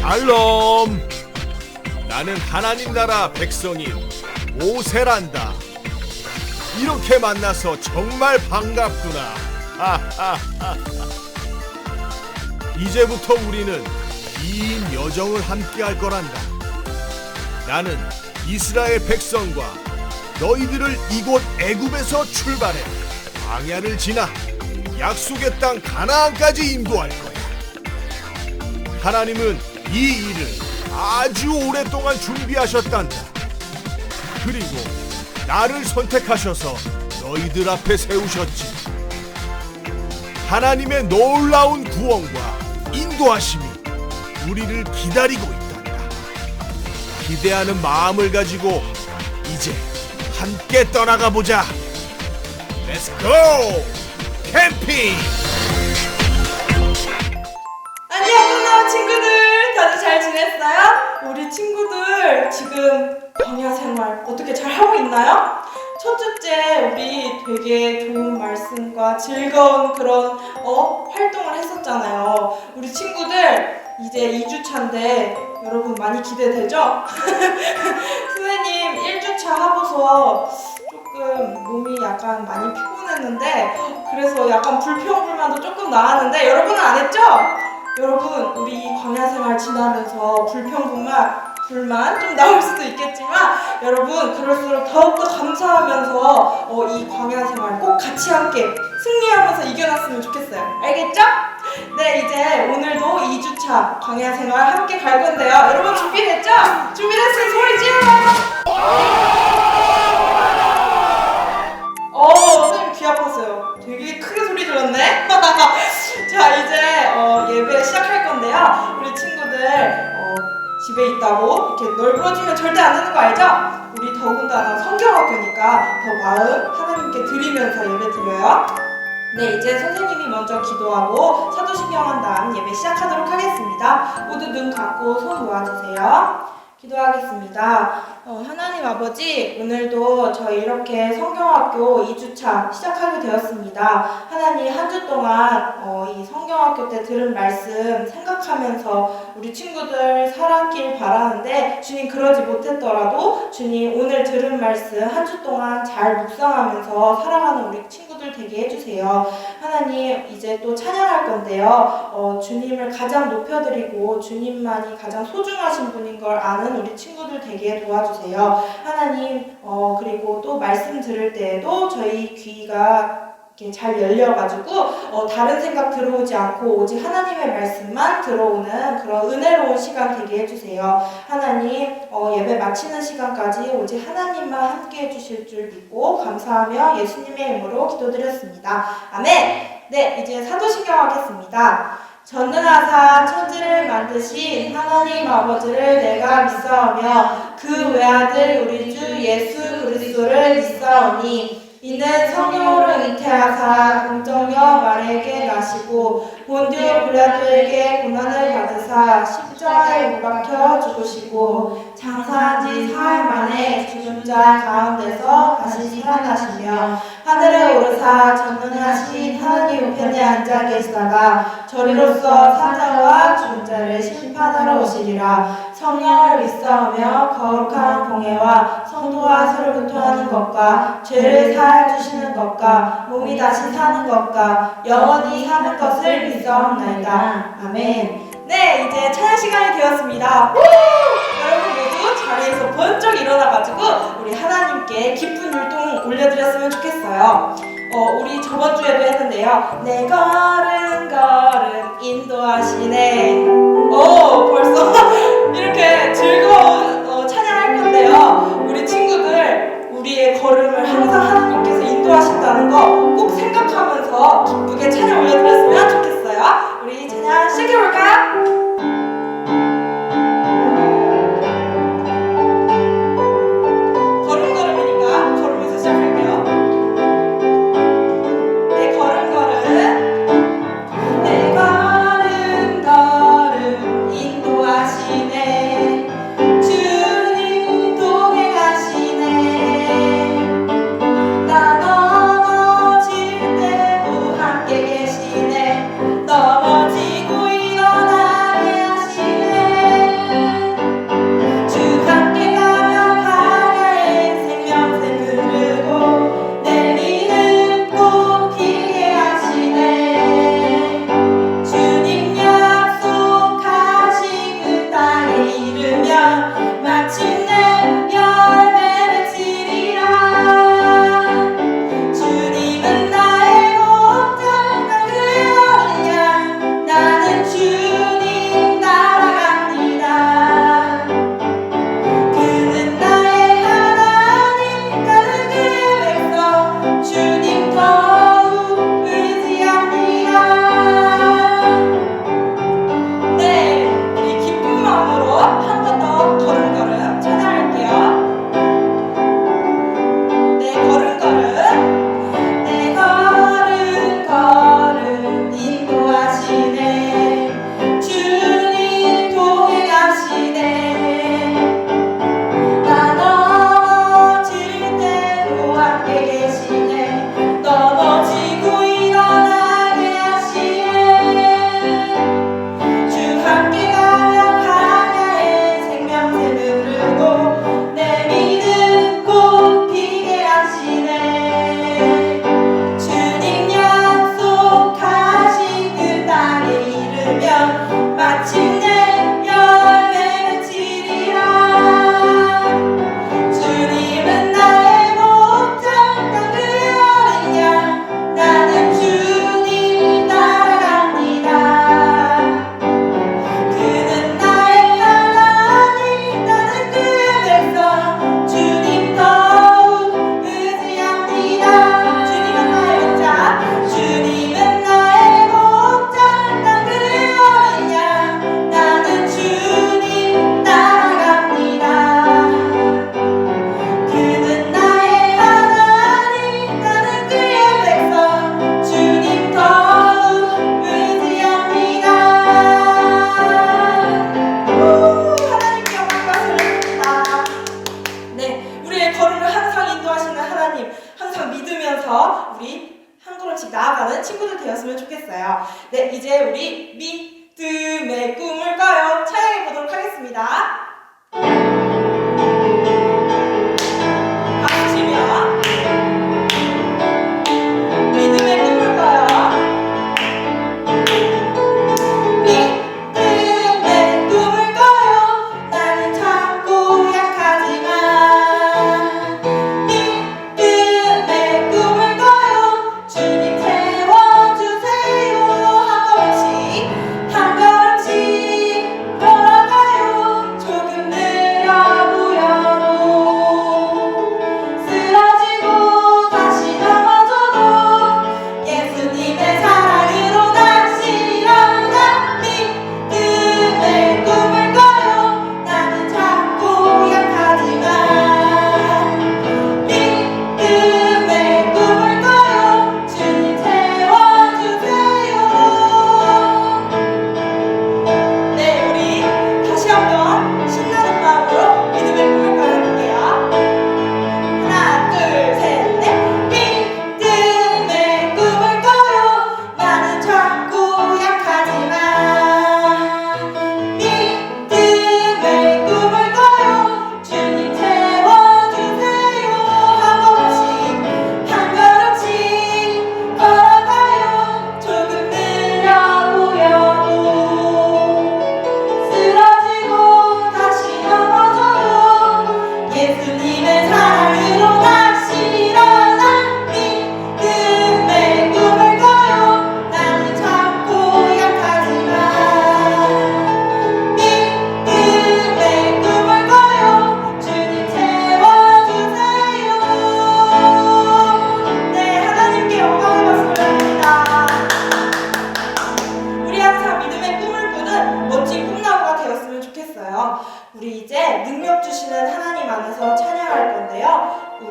샬롬. 나는 하나님 나라 백성인 모세란다. 이렇게 만나서 정말 반갑구나. 이제부터 우리는 긴 여정을 함께 할 거란다. 나는 이스라엘 백성과 너희들을 이곳 애굽에서 출발해 광야를 지나 약속의 땅 가나안까지 인도할 거야. 하나님은 이 일을 아주 오랫동안 준비하셨단다. 그리고 나를 선택하셔서 너희들 앞에 세우셨지. 하나님의 놀라운 구원과 인도하심이 우리를 기다리고 있단다. 기대하는 마음을 가지고 이제 함께 떠나가 보자. Let's go! 캠핑! 안녕 끝나온 친구들, 다들 잘 지냈어요? 우리 친구들 지금 광야 생활 어떻게 잘 하고 있나요? 첫 주째 우리 되게 좋은 말씀과 즐거운 그런 활동을 했었잖아요. 우리 친구들 이제 2주차인데 여러분 많이 기대되죠? 선생님 1주차 하고서 조금 몸이 약간 많이 피곤했는데 그래서 약간 불평불만도 조금 나왔는데 여러분은 안 했죠? 여러분 우리 이 광야 생활 지나면서 불평불만 좀 나올 수도 있겠지만 여러분 그럴수록 더욱더 감사하면서 이 광야 생활 꼭 같이 함께 승리하면서 이겨났으면 좋겠어요. 알겠죠? 네, 이제 오늘도 2주차 광야 생활 함께 갈 건데요. 여러분 준비됐죠? 준비됐으면 소리 질러! 선생님 귀 아팠어요. 되게 크게 소리 질렀네? 자, 이제 예배 시작할 건데요. 우리 친구들 집에 있다고 이렇게 널브러지면 절대 안 되는 거 알죠? 우리 더군다나 성경학교니까 더 마음 하나님께 드리면서 예배 드려요. 네, 이제 선생님이 먼저 기도하고 사도신경 한 다음 예배 시작하도록 하겠습니다. 모두 눈 감고 손 모아주세요. 기도하겠습니다. 하나님 아버지, 오늘도 저희 이렇게 성경학교 2주차 시작하게 되었습니다. 하나님 한 주 동안 이 성경학교 때 들은 말씀 생각하면서 우리 친구들 살았길 바라는데 주님 그러지 못했더라도 주님 오늘 들은 말씀 한 주 동안 잘 묵상하면서 살아가는 우리 친구들 되게 해주세요. 하나님 이제 또 찬양할 건데요. 주님을 가장 높여드리고 주님만이 가장 소중하신 분인 걸 아는 우리 친구들 되게 도와주세요. 하나님 그리고 또 말씀 들을 때에도 저희 귀가 이렇게 잘 열려가지고 다른 생각 들어오지 않고 오직 하나님의 말씀만 들어오는 그런 은혜로운 시간 되게 해주세요. 하나님 예배 마치는 시간까지 오직 하나님만 함께 해주실 줄 믿고 감사하며 예수님의 이름으로 기도드렸습니다. 아멘. 네, 이제 사도신경 하겠습니다. 전능하사 천지를 만드신 하나님 아버지를 내가 믿사오며 그 외아들 우리 주 예수 그리스도를 믿사오니 이는 성령으로 잉태하사 공정여 마리아에게 나시고 본디오 빌라도에게 고난을 받으사 십자가에 못 박혀 죽으시고 장사한 지 사흘 만에 죽은 자 가운데서 다시 살아나시며 하늘에 오르사 전능하신 하나님 우편에 앉아 계시다가 저리로서 사자와 죽은 자를 심판하러 오시리라. 성령을 믿사오며 거룩한 공회와 성도와 서로 교통하는 것과 죄를 사하여 주시는 것과 몸이 다시 사는 것과 영원히 사는 것을 믿사옵나이다. 아멘. 네, 이제 찬양 시간이 되었습니다. 여러분 모두 자리에서 번쩍 일어나가지고 우리 하나님께 기쁜 율동 올려드렸으면 좋겠어요. 우리 저번 주에도 했는데요. 내 걸음 걸음 인도하시네. 벌써 이렇게 즐거운 찬양할 건데요. 우리 친구들 우리의 걸음을 항상 하나님께서 인도하신다는 거 꼭 생각하면서 기쁘게 찬양 올려드렸으면 좋겠어요. 우리 찬양 시작해볼까요? 내 걸음 걸음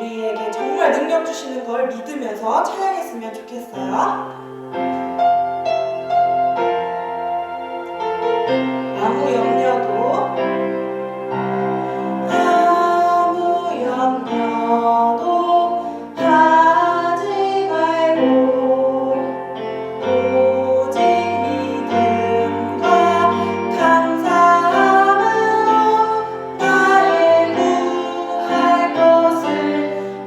우리에게 정말 능력 주시는 걸 믿으면서 찬양했으면 좋겠어요. 아무 염려도 하지 말고 오직 믿음과 감사함으로 나의 구할 것을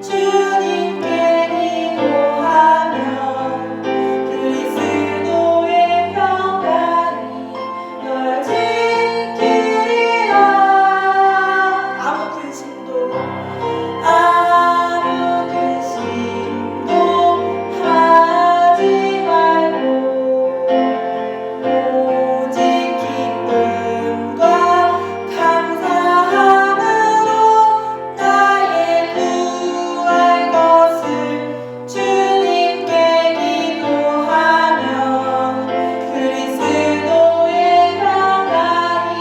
주님께 기도하며 그리스도의 평강이 널 지키리라. 아무 근심도 하지 말고 오직 기쁨과 감사함으로 나의 구할 것을 주님께 기도하며 그리스도의 평강이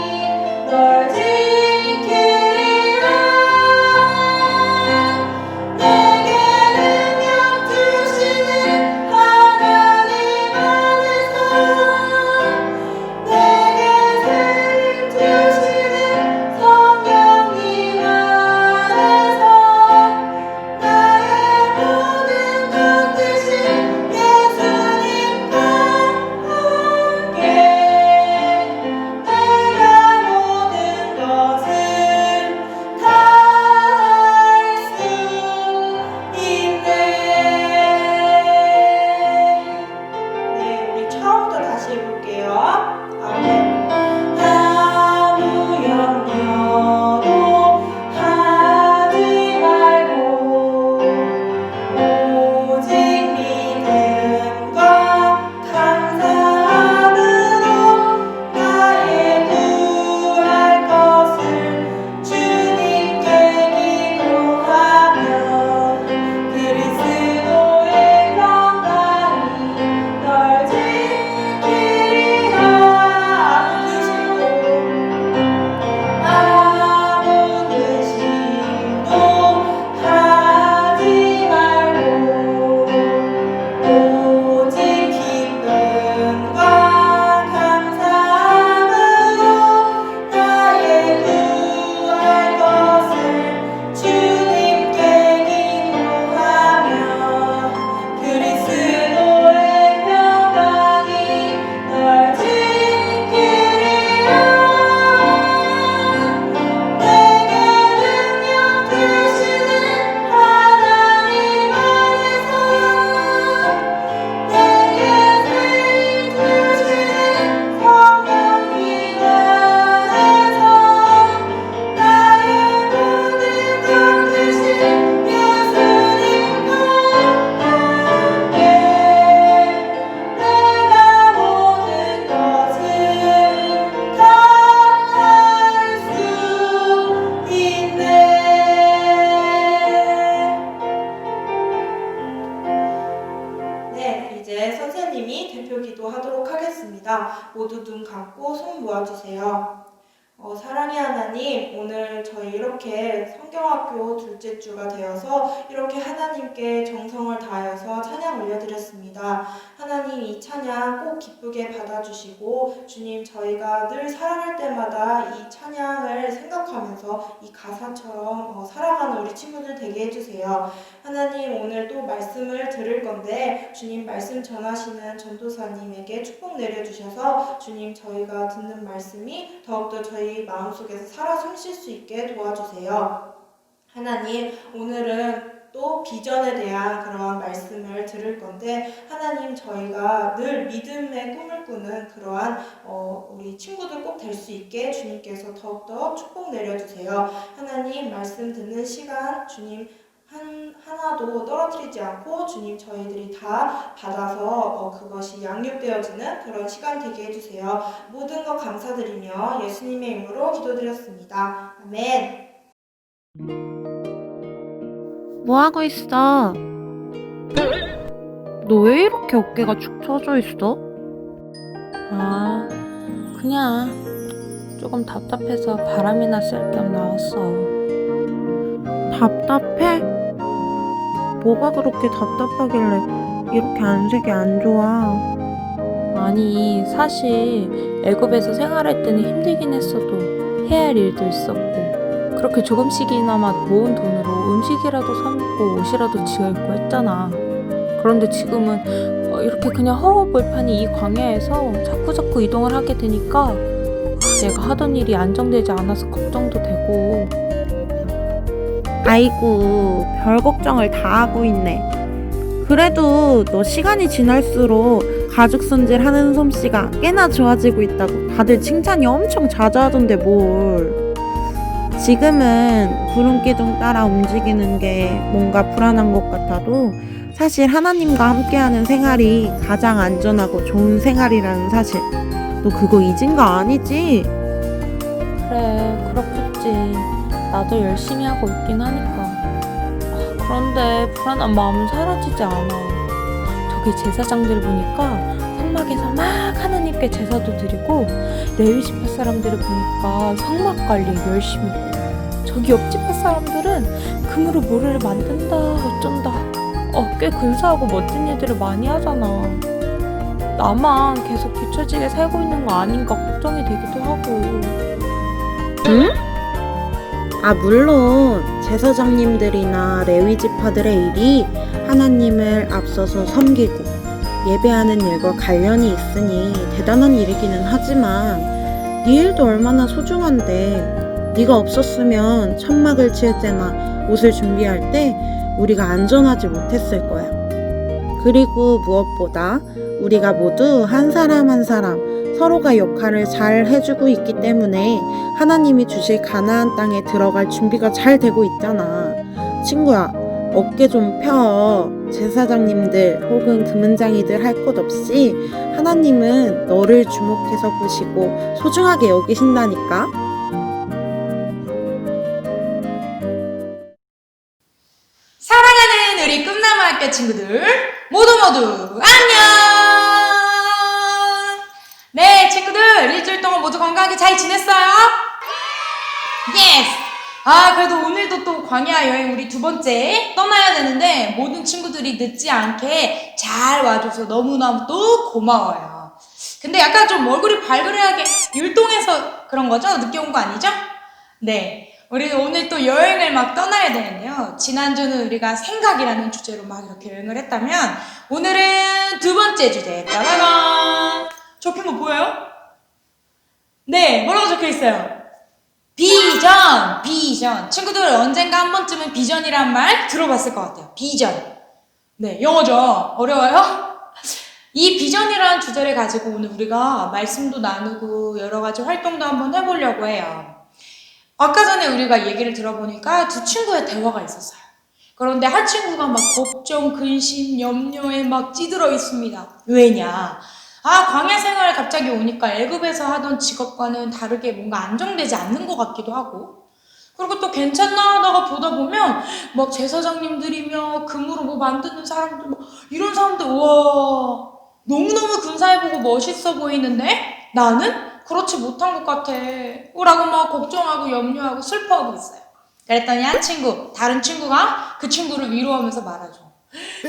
널 지키리라. 내게 능력 주시는 하나님 안에서 내게 생명 주시는 성령님 안에서 나의 모든 것 되신 예수님과 함께 내가 모든 것을 다 할 수 있네. 네, 우리 처음부터 다시 해볼게요. 아무 염려도 하지 말고 오직 믿음과 감사함으로 나의 구할 것을 주님께 기도하며 그리스도의 평강이 널 지키리라. 아무 근심도 하지 말고 오직 기쁨과 감사함으로 나의 구할 것을 주님께 기도하며 그리스도의 평강이 널 지키리라. 내게 능력 주시는 하나님 안에서 내게 생명 주시는 성령님 안에서 나의 모든 것 되신 예수님과 함께 내가 모든 것을 다 할 수 있네. 네, 이제 선생님이 대표 기도하도록 하겠습니다. 모두 눈 감고 손 모아주세요. 사랑의 하나님, 오늘 저희 이렇게 성경학교 둘째 주가 되어서 이렇게 하나님께 정성을 다하여서 찬양 올려드렸습니다. 하나님, 이 찬양 꼭 기쁘게 받아주시고 주님, 저희가 늘 살아갈 때마다 이 찬양을 생각하면서 이 가사처럼 살아가는 우리 친구들 되게 해주세요. 하나님, 오늘 또 말씀을 들을 건데 주님, 말씀 전하시는 전도사님에게 축복 내려주셔서 주님, 저희가 듣는 말씀이 더욱더 저희 마음속에서 살아 숨쉴 수 있게 도와주세요. 하나님, 오늘은 또 비전에 대한 그러한 말씀을 들을 건데 하나님, 저희가 늘 믿음의 꿈을 꾸는 그러한 우리 친구들 꼭 될 수 있게 주님께서 더욱더 축복 내려주세요. 하나님, 말씀 듣는 시간 주님 하나도 떨어뜨리지 않고 주님, 저희들이 다 받아서 그것이 양육되어지는 그런 시간 되게 해주세요. 모든 것 감사드리며 예수님의 이름으로 기도드렸습니다. 아멘. 뭐 하고 있어? 너 왜 이렇게 어깨가 축 처져 있어? 아, 그냥 조금 답답해서 바람이나 쐴 겸 나왔어. 답답해? 뭐가 그렇게 답답하길래 이렇게 안색이 안 좋아? 아니, 사실 애굽에서 생활할 때는 힘들긴 했어도 해야 할 일도 있었고 그렇게 조금씩이나마 모은 돈으로 음식이라도 사 먹고 옷이라도 지어 입고 했잖아. 그런데 지금은 이렇게 그냥 허허벌판이 이 광야에서 자꾸자꾸 이동을 하게 되니까 내가 하던 일이 안정되지 않아서 걱정도 되고. 아이고, 별 걱정을 다 하고 있네. 그래도 너 시간이 지날수록 가죽 손질하는 솜씨가 꽤나 좋아지고 있다고 다들 칭찬이 엄청 자주 하던데 뭘. 지금은 구름기둥 따라 움직이는 게 뭔가 불안한 것 같아도 사실 하나님과 함께하는 생활이 가장 안전하고 좋은 생활이라는 사실. 너 그거 잊은 거 아니지? 그래, 그렇겠지. 나도 열심히 하고 있긴 하니까. 그런데 불안한 마음은 사라지지 않아. 저기 제사장들 보니까 성막에서 막 하나님께 제사도 드리고, 레위 지파 사람들을 보니까 성막 관리 열심히 하고, 저기 옆 지파 사람들은 금으로 모래를 만든다 어쩐다. 꽤 근사하고 멋진 일들을 많이 하잖아. 나만 계속 뒤처지게 살고 있는 거 아닌가 걱정이 되기도 하고. 응? 물론 제사장님들이나 레위 지파들의 일이 하나님을 앞서서 섬기고 예배하는 일과 관련이 있으니 대단한 일이기는 하지만 네 일도 얼마나 소중한데 네가 없었으면 천막을 칠 때나 옷을 준비할 때 우리가 안전하지 못했을 거야. 그리고 무엇보다 우리가 모두 한 사람 한 사람 서로가 역할을 잘 해주고 있기 때문에 하나님이 주실 가나안 땅에 들어갈 준비가 잘 되고 있잖아. 친구야, 어깨 좀 펴. 제사장님들 혹은 금은장이들 할 것 없이 하나님은 너를 주목해서 보시고 소중하게 여기신다니까. 사랑하는 우리 꿈나무 학교 친구들 모두 안녕. 네, 친구들 일주일 동안 모두 건강하게 잘 지냈어요? 예스! 그래도 오늘도 또 광야 여행 우리 두 번째 떠나야 되는데 모든 친구들이 늦지 않게 잘 와줘서 너무너무 또 고마워요. 근데 약간 좀 얼굴이 발그레하게 율동해서 그런 거죠? 늦게 온 거 아니죠? 네. 우리 오늘 또 여행을 막 떠나야 되는데요. 지난주는 우리가 생각이라는 주제로 막 이렇게 여행을 했다면 오늘은 두 번째 주제. 따라란! 적힌 거 보여요? 네, 뭐라고 적혀 있어요? 비전! 비전. 친구들 언젠가 한 번쯤은 비전이란 말 들어봤을 것 같아요. 비전. 네, 영어죠? 어려워요? 이 비전이라는 주제를 가지고 오늘 우리가 말씀도 나누고 여러 가지 활동도 한번 해보려고 해요. 아까 전에 우리가 얘기를 들어보니까 두 친구의 대화가 있었어요. 그런데 한 친구가 막 걱정, 근심, 염려에 막 찌들어 있습니다. 왜냐? 광야 생활 갑자기 오니까 애굽에서 하던 직업과는 다르게 뭔가 안정되지 않는 것 같기도 하고, 그리고 또 괜찮나 하다가 보다 보면 막 제사장님들이며 금으로 뭐 만드는 사람들 뭐 이런 사람들 우와 너무너무 근사해 보고 멋있어 보이는데 나는 그렇지 못한 것 같아 라고 막 걱정하고 염려하고 슬퍼하고 있어요. 그랬더니 한 친구, 다른 친구가 그 친구를 위로하면서 말하죠.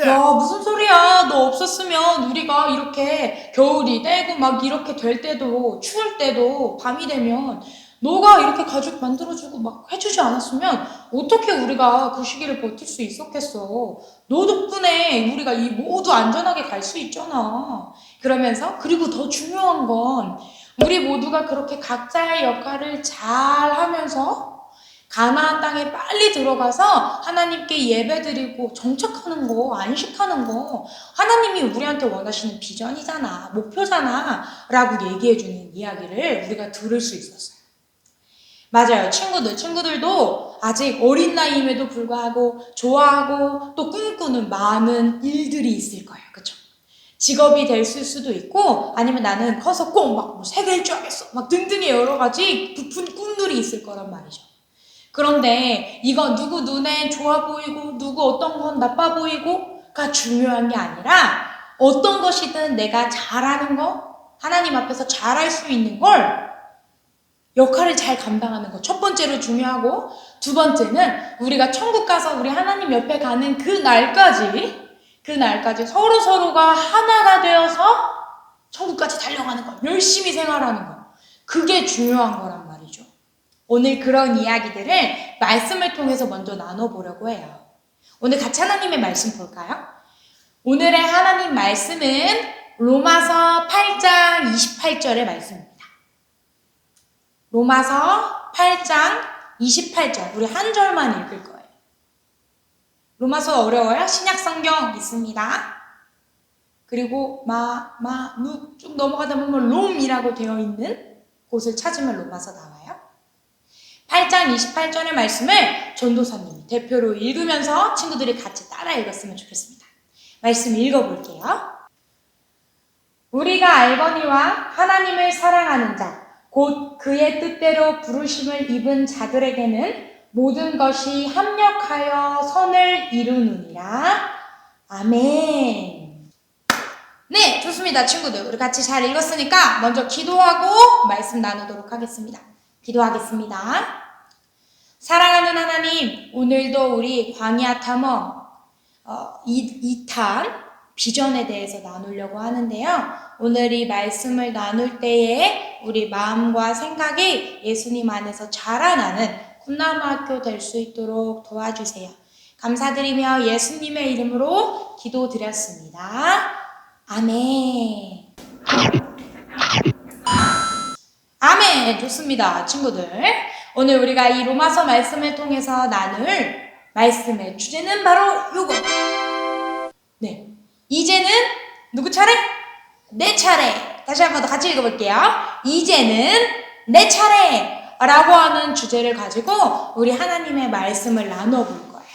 야, 무슨 소리야. 너 없었으면 우리가 이렇게 겨울이 되고 막 이렇게 될 때도 추울 때도 밤이 되면 너가 이렇게 가죽 만들어주고 막 해주지 않았으면 어떻게 우리가 그 시기를 버틸 수 있었겠어. 너 덕분에 우리가 이 모두 안전하게 갈 수 있잖아. 그러면서 그리고 더 중요한 건 우리 모두가 그렇게 각자의 역할을 잘 하면서 가나안 땅에 빨리 들어가서 하나님께 예배드리고 정착하는 거, 안식하는 거 하나님이 우리한테 원하시는 비전이잖아, 목표잖아 라고 얘기해주는 이야기를 우리가 들을 수 있었어요. 맞아요. 친구들도 아직 어린 나이임에도 불구하고 좋아하고 또 꿈꾸는 많은 일들이 있을 거예요. 그쵸? 직업이 될 수도 있고 아니면 나는 커서 꼭 막 세계일 줄 알겠어 막 등등의 여러 가지 부푼 꿈들이 있을 거란 말이죠. 그런데 이건 누구 눈에 좋아 보이고 누구 어떤 건 나빠 보이고가 중요한 게 아니라 어떤 것이든 내가 잘하는 거 하나님 앞에서 잘할 수 있는 걸 역할을 잘 감당하는 거 첫 번째로 중요하고, 두 번째는 우리가 천국 가서 우리 하나님 옆에 가는 그 날까지 서로가 하나가 되어서 천국까지 달려가는 거, 열심히 생활하는 거, 그게 중요한 거란 말이죠. 오늘 그런 이야기들을 말씀을 통해서 먼저 나눠보려고 해요. 오늘 같이 하나님의 말씀 볼까요? 오늘의 하나님 말씀은 로마서 8장 28절의 말씀입니다. 로마서 8장 28절, 우리 한 절만 읽을 거예요. 로마서 어려워요? 신약 성경 있습니다. 그리고 누 쭉 넘어가다 보면 롬이라고 되어 있는 곳을 찾으면 로마서 나와요. 8장 28절의 말씀을 전도사님이 대표로 읽으면서 친구들이 같이 따라 읽었으면 좋겠습니다. 말씀 읽어볼게요. 우리가 알거니와 하나님을 사랑하는 자, 곧 그의 뜻대로 부르심을 입은 자들에게는 모든 것이 합력하여 선을 이루느니라. 아멘. 네, 좋습니다, 친구들. 우리 같이 잘 읽었으니까 먼저 기도하고 말씀 나누도록 하겠습니다. 기도하겠습니다. 사랑하는 하나님, 오늘도 우리 광야 탐험 2탄 비전에 대해서 나누려고 하는데요. 오늘 이 말씀을 나눌 때에 우리 마음과 생각이 예수님 안에서 자라나는 꿈나무학교 될 수 있도록 도와주세요. 감사드리며 예수님의 이름으로 기도드렸습니다. 아멘. 아멘. 좋습니다, 친구들. 오늘 우리가 이 로마서 말씀을 통해서 나눌 말씀의 주제는 바로 요거. 네. 이제는 누구 차례? 내 차례. 다시 한 번 더 같이 읽어볼게요. 이제는 내 차례 라고 하는 주제를 가지고 우리 하나님의 말씀을 나눠볼 거예요.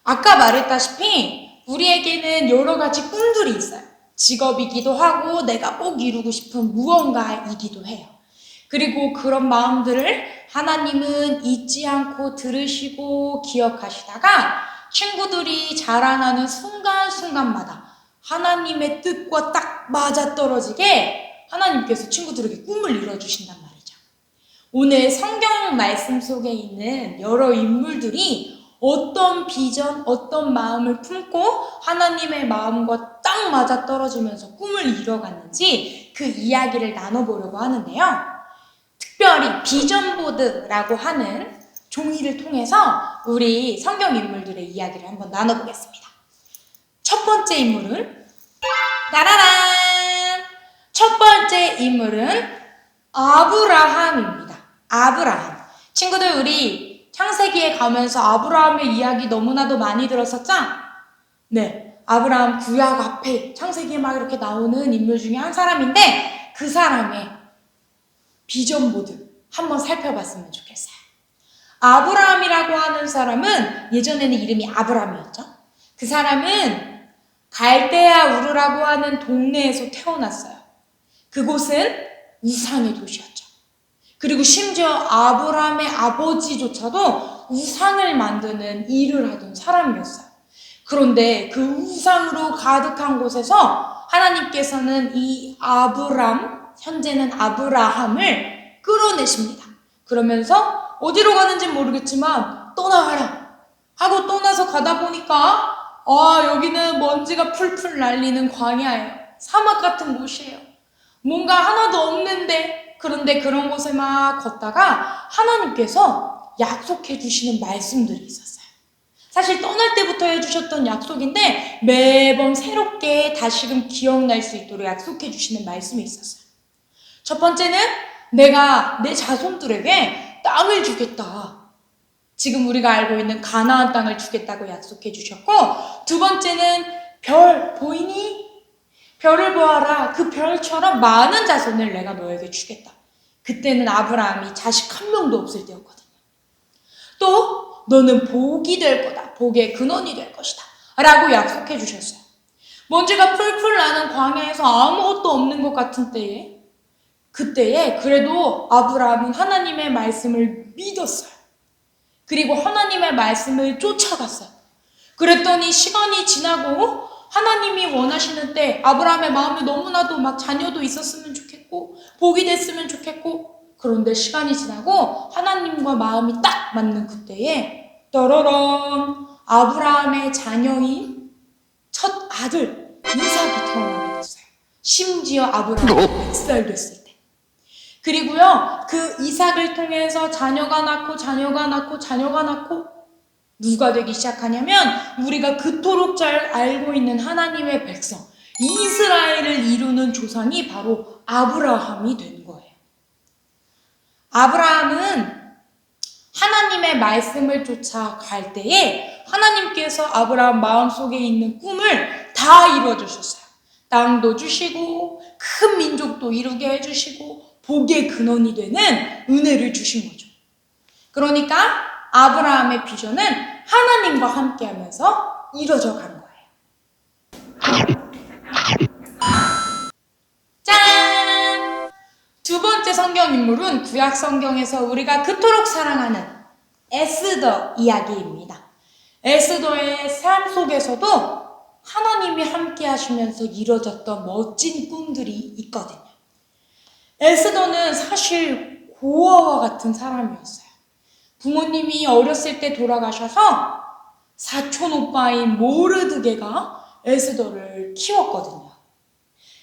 아까 말했다시피 우리에게는 여러 가지 꿈들이 있어요. 직업이기도 하고 내가 꼭 이루고 싶은 무언가이기도 해요. 그리고 그런 마음들을 하나님은 잊지 않고 들으시고 기억하시다가 친구들이 자라나는 순간순간마다 하나님의 뜻과 딱 맞아떨어지게 하나님께서 친구들에게 꿈을 이뤄주신단 말이죠. 오늘 성경 말씀 속에 있는 여러 인물들이 어떤 비전, 어떤 마음을 품고 하나님의 마음과 딱 맞아떨어지면서 꿈을 이뤄갔는지 그 이야기를 나눠보려고 하는데요. 특별히 비전보드라고 하는 종이를 통해서 우리 성경 인물들의 이야기를 한번 나눠보겠습니다. 첫 번째 인물은 따라란! 첫 번째 인물은 아브라함입니다. 아브라함. 친구들, 우리 창세기에 가면서 아브라함의 이야기 너무나도 많이 들었었죠? 네. 아브라함 구약 앞에 창세기에 막 이렇게 나오는 인물 중에 한 사람인데 그 사람의 비전보드 한번 살펴봤으면 좋겠어요. 아브라함이라고 하는 사람은 예전에는 이름이 아브람이었죠. 그 사람은 갈대아 우르라고 하는 동네에서 태어났어요. 그곳은 우상의 도시였죠. 그리고 심지어 아브라함의 아버지조차도 우상을 만드는 일을 하던 사람이었어요. 그런데 그 우상으로 가득한 곳에서 하나님께서는 이 아브람, 현재는 아브라함을 끌어내십니다. 그러면서 어디로 가는지 모르겠지만 떠나가라 하고 떠나서 가다 보니까 여기는 먼지가 풀풀 날리는 광야예요. 사막 같은 곳이에요. 뭔가 하나도 없는데, 그런데 그런 곳에 막 걷다가 하나님께서 약속해 주시는 말씀들이 있었어요. 사실 떠날 때부터 해주셨던 약속인데 매번 새롭게 다시금 기억날 수 있도록 약속해 주시는 말씀이 있었어요. 첫 번째는 내가 내 자손들에게 땅을 주겠다. 지금 우리가 알고 있는 가나안 땅을 주겠다고 약속해 주셨고, 두 번째는 별 보이니? 별을 보아라. 그 별처럼 많은 자손을 내가 너에게 주겠다. 그때는 아브라함이 자식 한 명도 없을 때였거든요. 또 너는 복이 될 거다. 복의 근원이 될 것이다. 라고 약속해 주셨어요. 먼지가 풀풀 나는 광야에서 아무것도 없는 것 같은 때에, 그때에 그래도 아브라함은 하나님의 말씀을 믿었어요. 그리고 하나님의 말씀을 쫓아갔어요. 그랬더니 시간이 지나고 하나님이 원하시는 때 아브라함의 마음에 너무나도 막 자녀도 있었으면 좋겠고 복이 됐으면 좋겠고 그런데 시간이 지나고 하나님과 마음이 딱 맞는 그때에 따라란 아브라함의 자녀인 첫 아들 이삭이 태어나게 됐어요. 심지어 아브라함이 100살 됐을 때. 그리고요, 그 이삭을 통해서 자녀가 낳고 누가 되기 시작하냐면 우리가 그토록 잘 알고 있는 하나님의 백성 이스라엘을 이루는 조상이 바로 아브라함이 된 거예요. 아브라함은 하나님의 말씀을 쫓아 갈 때에 하나님께서 아브라함 마음속에 있는 꿈을 다 이루어주셨어요. 땅도 주시고 큰 민족도 이루게 해주시고 복의 근원이 되는 은혜를 주신 거죠. 그러니까 아브라함의 비전은 하나님과 함께하면서 이루어져 간 거예요. 짠! 두 번째 성경 인물은 구약 성경에서 우리가 그토록 사랑하는 에스더 이야기입니다. 에스더의 삶 속에서도 하나님이 함께 하시면서 이루어졌던 멋진 꿈들이 있거든요. 에스더는 사실 고아와 같은 사람이었어요. 부모님이 어렸을 때 돌아가셔서 사촌 오빠인 모르드게가 에스더를 키웠거든요.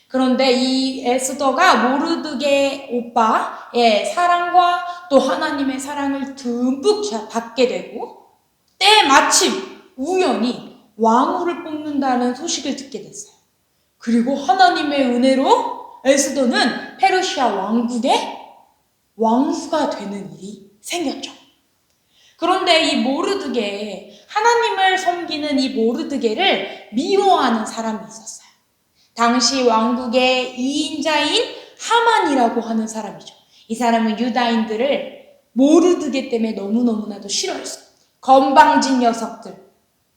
그런데 이 에스더가 모르드게 오빠의 사랑과 또 하나님의 사랑을 듬뿍 받게 되고 때마침 우연히 왕후를 뽑는다는 소식을 듣게 됐어요. 그리고 하나님의 은혜로 에스더는 페르시아 왕국의 왕후가 되는 일이 생겼죠. 그런데 이 모르드게, 하나님을 섬기는 이 모르드게를 미워하는 사람이 있었어요. 당시 왕국의 2인자인 하만이라고 하는 사람이죠. 이 사람은 유다인들을 모르드게 때문에 너무너무나도 싫어했어요. 건방진 녀석들.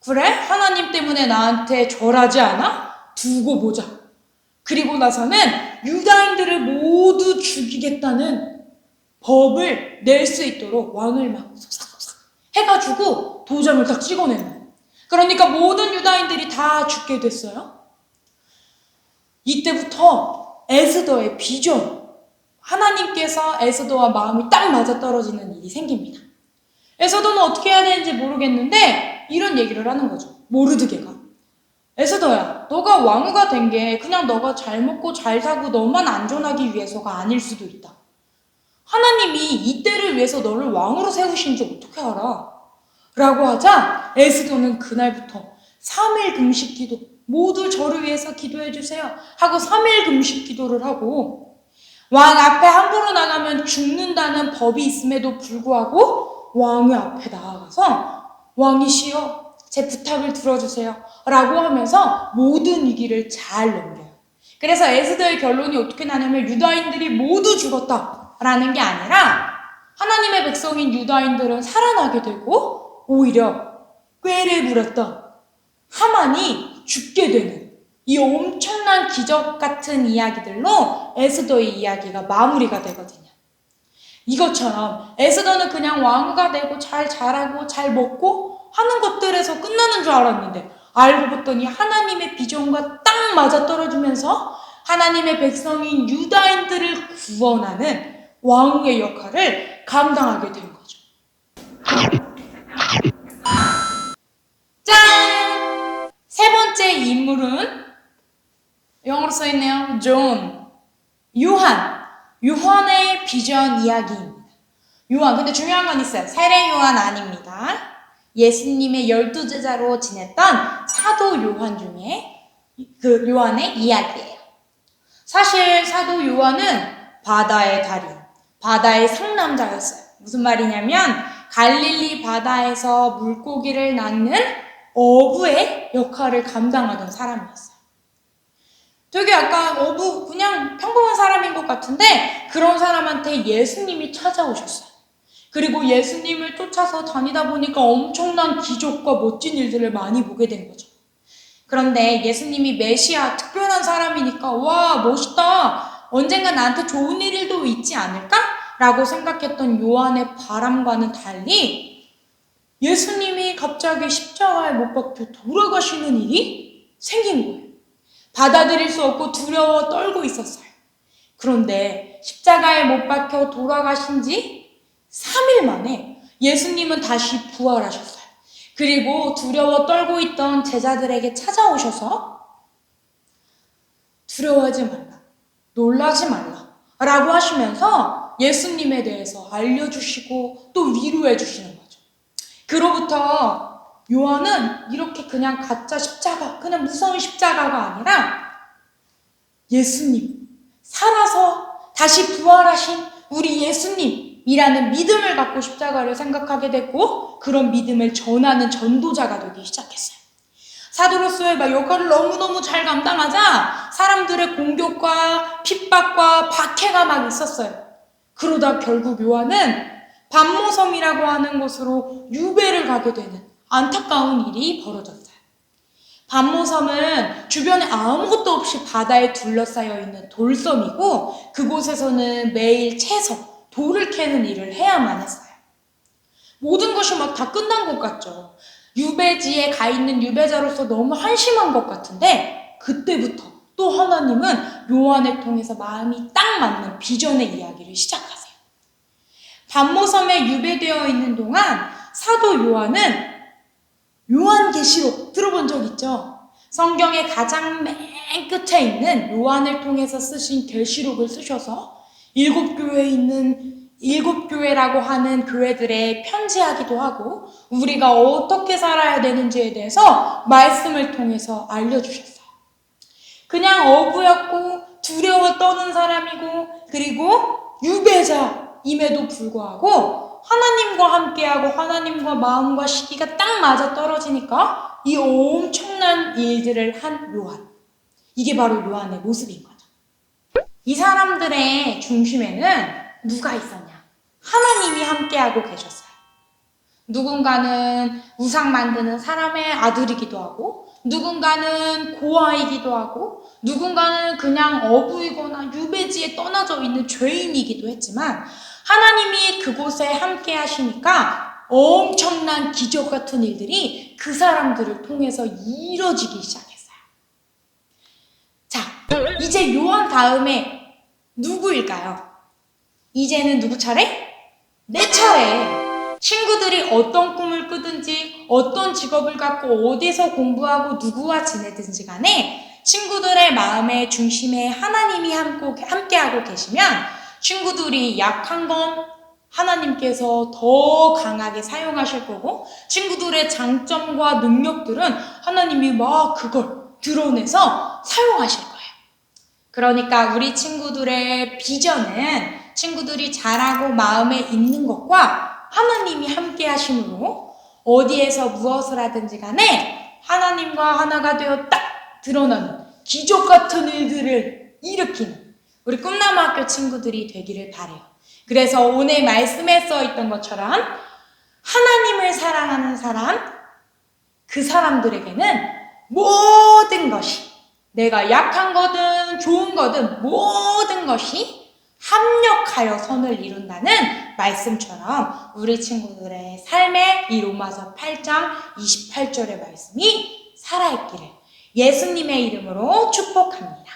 그래? 하나님 때문에 나한테 절하지 않아? 두고 보자. 그리고 나서는 유다인들을 모두 죽이겠다는 법을 낼 수 있도록 왕을 막 속삭속삭 해가지고 도장을 딱 찍어내는. 그러니까 모든 유다인들이 다 죽게 됐어요. 이때부터 에스더의 비전, 하나님께서 에스더와 마음이 딱 맞아떨어지는 일이 생깁니다. 에스더는 어떻게 해야 되는지 모르겠는데 이런 얘기를 하는 거죠. 모르드게가. 에스더야, 너가 왕후가 된 게 그냥 너가 잘 먹고 잘 사고 너만 안전하기 위해서가 아닐 수도 있다. 하나님이 이 때를 위해서 너를 왕으로 세우신지 어떻게 알아? 라고 하자 에스더는 그날부터 3일 금식 기도, 모두 저를 위해서 기도해 주세요 하고 3일 금식 기도를 하고, 왕 앞에 함부로 나가면 죽는다는 법이 있음에도 불구하고 왕의 앞에 나아가서 왕이시여 제 부탁을 들어주세요 라고 하면서 모든 위기를 잘 넘겨요. 그래서 에스더의 결론이 어떻게 나냐면 유다인들이 모두 죽었다 라는 게 아니라 하나님의 백성인 유다인들은 살아나게 되고 오히려 꾀를 부렸던 하만이 죽게 되는 이 엄청난 기적 같은 이야기들로 에스더의 이야기가 마무리가 되거든요. 이것처럼 에스더는 그냥 왕후가 되고 잘 자라고 잘 먹고 하는 것들에서 끝나는 줄 알았는데 알고 봤더니 하나님의 비전과 딱 맞아떨어지면서 하나님의 백성인 유다인들을 구원하는 왕후의 역할을 감당하게 된 거죠. 짠! 세 번째 인물은 영어로 써있네요. 존. 요한의 비전 이야기입니다. 요한, 근데 중요한 건 있어요. 세례 요한 아닙니다. 예수님의 12제자로 지냈던 사도 요한 중에 그 요한의 이야기예요. 사실 사도 요한은 바다의 달인, 바다의 상남자였어요. 무슨 말이냐면 갈릴리 바다에서 물고기를 낳는 어부의 역할을 감당하던 사람이었어요. 되게 약간 어부, 그냥 평범한 사람인 것 같은데 그런 사람한테 예수님이 찾아오셨어요. 그리고 예수님을 쫓아서 다니다 보니까 엄청난 기적과 멋진 일들을 많이 보게 된 거죠. 그런데 예수님이 메시아, 특별한 사람이니까 와 멋있다, 언젠가 나한테 좋은 일도 있지 않을까? 라고 생각했던 요한의 바람과는 달리 예수님이 갑자기 십자가에 못 박혀 돌아가시는 일이 생긴 거예요. 받아들일 수 없고 두려워 떨고 있었어요. 그런데 십자가에 못 박혀 돌아가신 지 3일 만에 예수님은 다시 부활하셨어요. 그리고 두려워 떨고 있던 제자들에게 찾아오셔서 두려워하지 말라, 놀라지 말라 라고 하시면서 예수님에 대해서 알려주시고 또 위로해 주시는 거죠. 그로부터 요한은 이렇게 그냥 가짜 십자가, 그냥 무서운 십자가가 아니라 예수님, 살아서 다시 부활하신 우리 예수님이라는 믿음을 갖고 십자가를 생각하게 됐고, 그런 믿음을 전하는 전도자가 되기 시작했어요. 사도로서의 역할을 너무너무 잘 감당하자 사람들의 공격과 핍박과 박해가 막 있었어요. 그러다 결국 요한은 반모섬이라고 하는 곳으로 유배를 가게 되는 안타까운 일이 벌어졌어요. 반모섬은 주변에 아무것도 없이 바다에 둘러싸여 있는 돌섬이고, 그곳에서는 매일 채서 돌을 캐는 일을 해야만 했어요. 모든 것이 막 다 끝난 것 같죠. 유배지에 가 있는 유배자로서 너무 한심한 것 같은데, 그때부터 또 하나님은 요한을 통해서 마음이 딱 맞는 비전의 이야기를 시작하세요. 반모섬에 유배되어 있는 동안 사도 요한은 요한계시록 들어본 적 있죠? 성경의 가장 맨 끝에 있는 요한을 통해서 쓰신 계시록을 쓰셔서 7교회에 있는 7교회라고 하는 교회들에 편지하기도 하고, 우리가 어떻게 살아야 되는지에 대해서 말씀을 통해서 알려주셨어요. 그냥 어부였고 두려워 떠는 사람이고, 그리고 유배자임에도 불구하고 하나님과 함께하고 하나님과 마음과 시기가 딱 맞아 떨어지니까 이 엄청난 일들을 한 요한, 이게 바로 요한의 모습인 거죠. 이 사람들의 중심에는 누가 있었냐? 하나님이 함께하고 계셨어요. 누군가는 우상 만드는 사람의 아들이기도 하고, 누군가는 고아이기도 하고, 누군가는 그냥 어부이거나 유배지에 떠나져 있는 죄인이기도 했지만, 하나님이 그곳에 함께 하시니까 엄청난 기적 같은 일들이 그 사람들을 통해서 이뤄지기 시작했어요. 자, 이제 요한 다음에 누구일까요? 이제는 누구 차례? 내 차례. 친구들이 어떤 꿈을 꾸든지, 어떤 직업을 갖고 어디서 공부하고 누구와 지내든지 간에 친구들의 마음의 중심에 하나님이 함께하고 계시면 친구들이 약한 건 하나님께서 더 강하게 사용하실 거고, 친구들의 장점과 능력들은 하나님이 막 그걸 드러내서 사용하실 거예요. 그러니까 우리 친구들의 비전은 친구들이 잘하고 마음에 있는 것과 하나님이 함께 하심으로 어디에서 무엇을 하든지 간에 하나님과 하나가 되어 딱 드러나는 기적 같은 일들을 일으키는 우리 꿈나무학교 친구들이 되기를 바래요. 그래서 오늘 말씀에 써 있던 것처럼 하나님을 사랑하는 사람, 그 사람들에게는 모든 것이, 내가 약한 거든 좋은 거든 모든 것이 합력하여 선을 이룬다는 말씀처럼 우리 친구들의 삶에 이 로마서 8장 28절의 말씀이 살아있기를 예수님의 이름으로 축복합니다.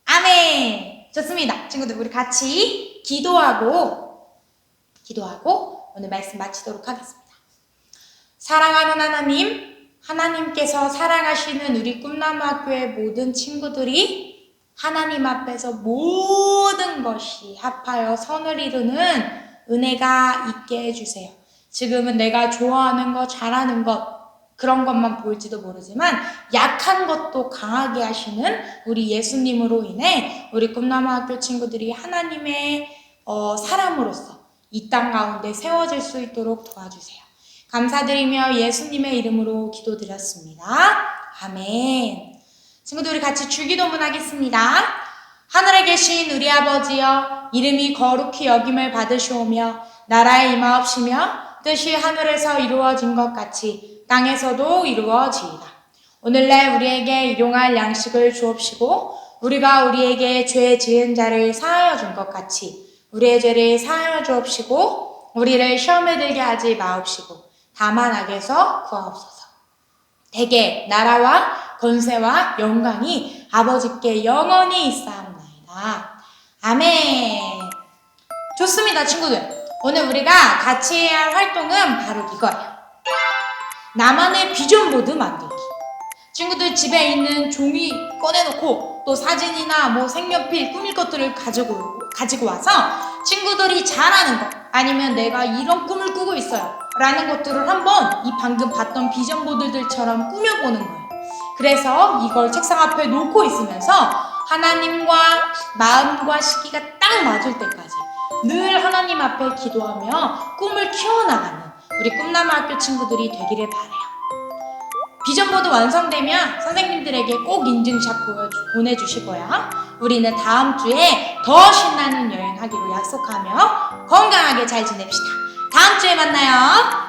아멘. 좋습니다. 친구들, 우리 같이 기도하고 오늘 말씀 마치도록 하겠습니다. 사랑하는 하나님, 하나님께서 사랑하시는 우리 꿈나무학교의 모든 친구들이 하나님 앞에서 모든 것이 합하여 선을 이루는 은혜가 있게 해주세요. 지금은 내가 좋아하는 것, 잘하는 것, 그런 것만 보일지도 모르지만 약한 것도 강하게 하시는 우리 예수님으로 인해 우리 꿈나무학교 친구들이 하나님의 사람으로서 이 땅 가운데 세워질 수 있도록 도와주세요. 감사드리며 예수님의 이름으로 기도드렸습니다. 아멘. 친구들, 우리 같이 주기도문 하겠습니다. 하늘에 계신 우리 아버지여, 이름이 거룩히 여김을 받으시오며 나라에 임하옵시며 뜻이 하늘에서 이루어진 것 같이 땅에서도 이루어지이다. 오늘날 우리에게 일용할 양식을 주옵시고 우리가 우리에게 죄 지은 자를 사하여 준 것 같이 우리의 죄를 사하여 주옵시고 우리를 시험에 들게 하지 마옵시고 다만 악에서 구하옵소서. 대개 나라와 권세와 영광이 아버지께 영원히 있사옵나이다. 아멘. 좋습니다, 친구들. 오늘 우리가 같이 해야 할 활동은 바로 이거예요. 나만의 비전 보드 만들기. 친구들 집에 있는 종이 꺼내놓고 또 사진이나 뭐 색연필 꾸밀 것들을 가지고 와서 친구들이 잘하는 거 아니면 내가 이런 꿈을 꾸고 있어요 라는 것들을 한번 이 방금 봤던 비전 보드들처럼 꾸며보는 거예요. 그래서 이걸 책상 앞에 놓고 있으면서 하나님과 마음과 시기가 딱 맞을 때까지 늘 하나님 앞에 기도하며 꿈을 키워나가는 우리 꿈나무학교 친구들이 되기를 바라요. 비전보드 완성되면 선생님들에게 꼭 인증샷 보내주시고요. 우리는 다음 주에 더 신나는 여행하기로 약속하며 건강하게 잘 지냅시다. 다음 주에 만나요.